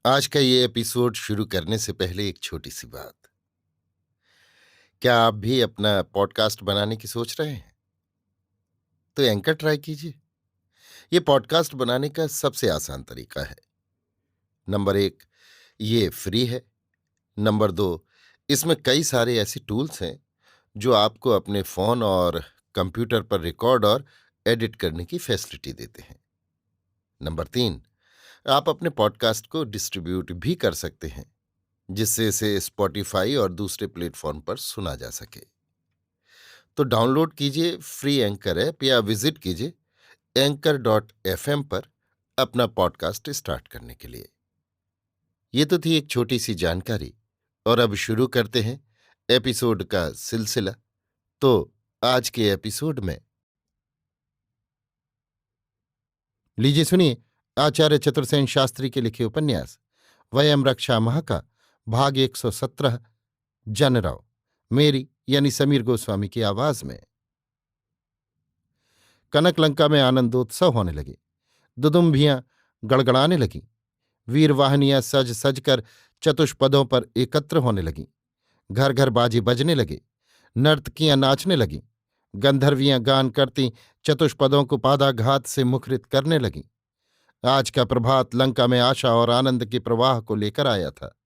आज का ये एपिसोड शुरू करने से पहले एक छोटी सी बात। क्या आप भी अपना पॉडकास्ट बनाने की सोच रहे हैं? तो एंकर ट्राई कीजिए। ये पॉडकास्ट बनाने का सबसे आसान तरीका है। नंबर एक, ये फ्री है। नंबर दो, इसमें कई सारे ऐसे टूल्स हैं जो आपको अपने फोन और कंप्यूटर पर रिकॉर्ड और एडिट करने की फैसिलिटी देते हैं। नंबर तीन, आप अपने पॉडकास्ट को डिस्ट्रीब्यूट भी कर सकते हैं, जिससे इसे स्पॉटिफाई और दूसरे प्लेटफॉर्म पर सुना जा सके। तो डाउनलोड कीजिए फ्री एंकर ऐप या विजिट कीजिए anchor.fm पर अपना पॉडकास्ट स्टार्ट करने के लिए। ये तो थी एक छोटी सी जानकारी, और अब शुरू करते हैं एपिसोड का सिलसिला। तो आज के एपिसोड में लीजिए सुनिए आचार्य चतुर्सेन शास्त्री के लिखे उपन्यास वयम रक्षा माह का भाग 117, जनरव, मेरी यानी समीर गोस्वामी की आवाज में। कनकलंका में आनंदोत्सव होने लगे। दुदुम्भियां गड़गड़ाने लगीं। वीरवाहिनियां सज सज कर चतुष्पदों पर एकत्र होने लगीं। घर घर बाजे बजने लगे। नर्तकियां नाचने लगीं। गंधर्वियां गान करती चतुष्पदों को पादाघात से मुखरित करने लगीं। आज का प्रभात लंका में आशा और आनंद के प्रवाह को लेकर आया था।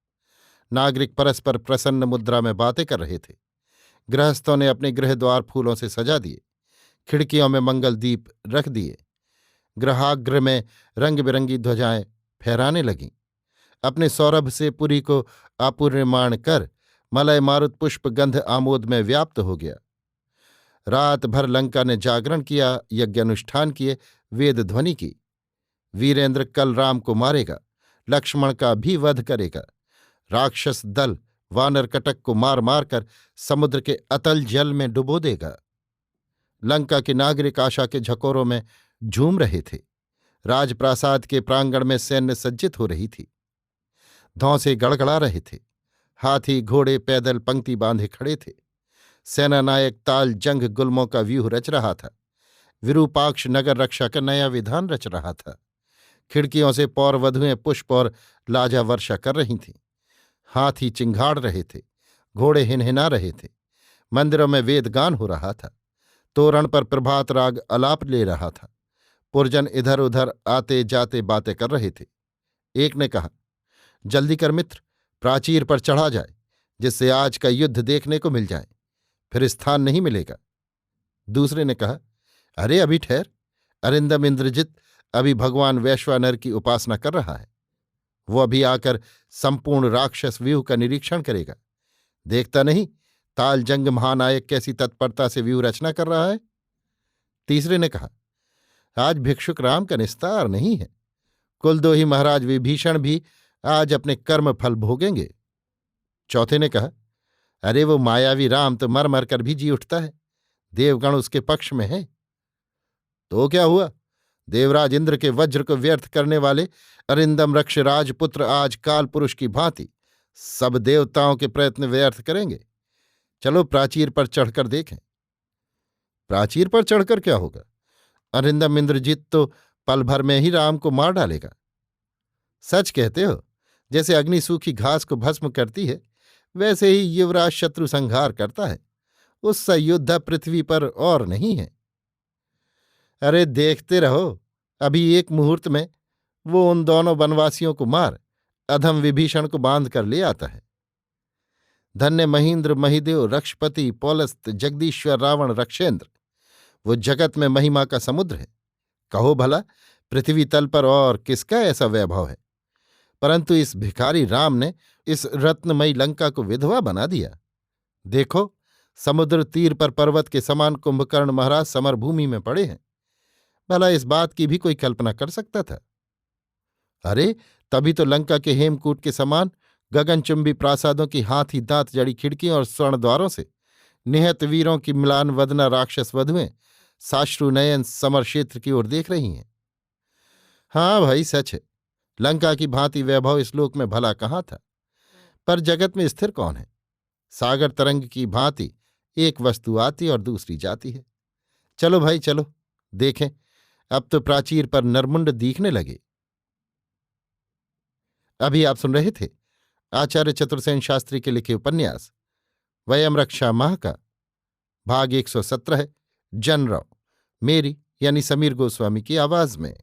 नागरिक परस्पर प्रसन्न मुद्रा में बातें कर रहे थे। गृहस्थों ने अपने गृह द्वार फूलों से सजा दिए। खिड़कियों में मंगल दीप रख दिए। गृहाग्र में रंग बिरंगी ध्वजाएं फहराने लगीं। अपने सौरभ से पुरी को आपूर्यमाण कर मलय मारुत पुष्प गंध आमोद में व्याप्त हो गया। रात भर लंका ने जागरण किया, यज्ञ अनुष्ठान किए, वेद ध्वनि की। वीरेंद्र कल राम को मारेगा, लक्ष्मण का भी वध करेगा। राक्षस दल वानर कटक को मार मार कर समुद्र के अतल जल में डुबो देगा। लंका के नागरिक आशा के झकोरों में झूम रहे थे। राजप्रासाद के प्रांगण में सैन्य सज्जित हो रही थी। धौंसे गड़गड़ा रहे थे। हाथी घोड़े पैदल पंक्ति बांधे खड़े थे। सेनानायक ताल जंग गुल्मों का व्यूह रच रहा था। विरूपाक्ष नगर रक्षा का नया विधान रच रहा था। खिड़कियों से पौर वधुएं पुष्प और लाजा वर्षा कर रही थीं। हाथी चिंघाड़ रहे थे। घोड़े हिनहिना रहे थे। मंदिरों में वेदगान हो रहा था। तोरण पर प्रभात राग अलाप ले रहा था। पुरजन इधर उधर आते जाते बातें कर रहे थे। एक ने कहा, जल्दी कर मित्र, प्राचीर पर चढ़ा जाए, जिससे आज का युद्ध देखने को मिल जाए, फिर स्थान नहीं मिलेगा। दूसरे ने कहा, अरे अभी ठहर, अरिंदम इंद्रजित अभी भगवान वैश्वानर की उपासना कर रहा है। वो अभी आकर संपूर्ण राक्षस व्यूह का निरीक्षण करेगा। देखता नहीं तालजंग महानायक कैसी तत्परता से व्यूह रचना कर रहा है। तीसरे ने कहा, आज भिक्षुक राम का निस्तार नहीं है। कुलदोही महाराज विभीषण भी आज अपने कर्म फल भोगेंगे। चौथे ने कहा, अरे वो मायावी राम तो मर मर कर भी जी उठता है। देवगण उसके पक्ष में है। तो क्या हुआ? देवराज इंद्र के वज्र को व्यर्थ करने वाले अरिंदम रक्ष राजपुत्र आज काल पुरुष की भांति सब देवताओं के प्रयत्न व्यर्थ करेंगे। चलो प्राचीर पर चढ़कर देखें। प्राचीर पर चढ़कर क्या होगा? अरिंदम इंद्रजीत तो पल भर में ही राम को मार डालेगा। सच कहते हो। जैसे अग्नि सूखी घास को भस्म करती है, वैसे ही युवराज शत्रु संहार करता है। उससे योद्धा पृथ्वी पर और नहीं है। अरे देखते रहो, अभी एक मुहूर्त में वो उन दोनों वनवासियों को मार अधम विभीषण को बांध कर ले आता है। धन्य महींद्र महिदेव रक्षपति पौलस्त जगदीश्वर रावण रक्षेंद्र, वो जगत में महिमा का समुद्र है। कहो भला, पृथ्वी तल पर और किसका ऐसा वैभव है? परंतु इस भिखारी राम ने इस रत्नमयी लंका को विधवा बना दिया। देखो, समुद्र तीर पर पर्वत के समान कुंभकर्ण महाराज समरभूमि में पड़े हैं। भला इस बात की भी कोई कल्पना कर सकता था? अरे तभी तो लंका के हेमकूट के समान गगनचुंबी प्रासादों की हाथी दांत जड़ी खिड़कियों और स्वर्ण द्वारों से निहत वीरों की मिलान वदना राक्षस वधुएं साश्रु नयन समर क्षेत्र की ओर देख रही हैं। हाँ भाई, सच है। लंका की भांति वैभव इस लोक में भला कहाँ था? पर जगत में स्थिर कौन है? सागर तरंग की भांति एक वस्तु आती और दूसरी जाती है। चलो भाई चलो, देखें, अब तो प्राचीर पर नरमुंड दिखने लगे। अभी आप सुन रहे थे आचार्य चतुर्सेन शास्त्री के लिखे उपन्यास वयम रक्षा माह का भाग 117 जनरौ, मेरी यानी समीर गोस्वामी की आवाज में।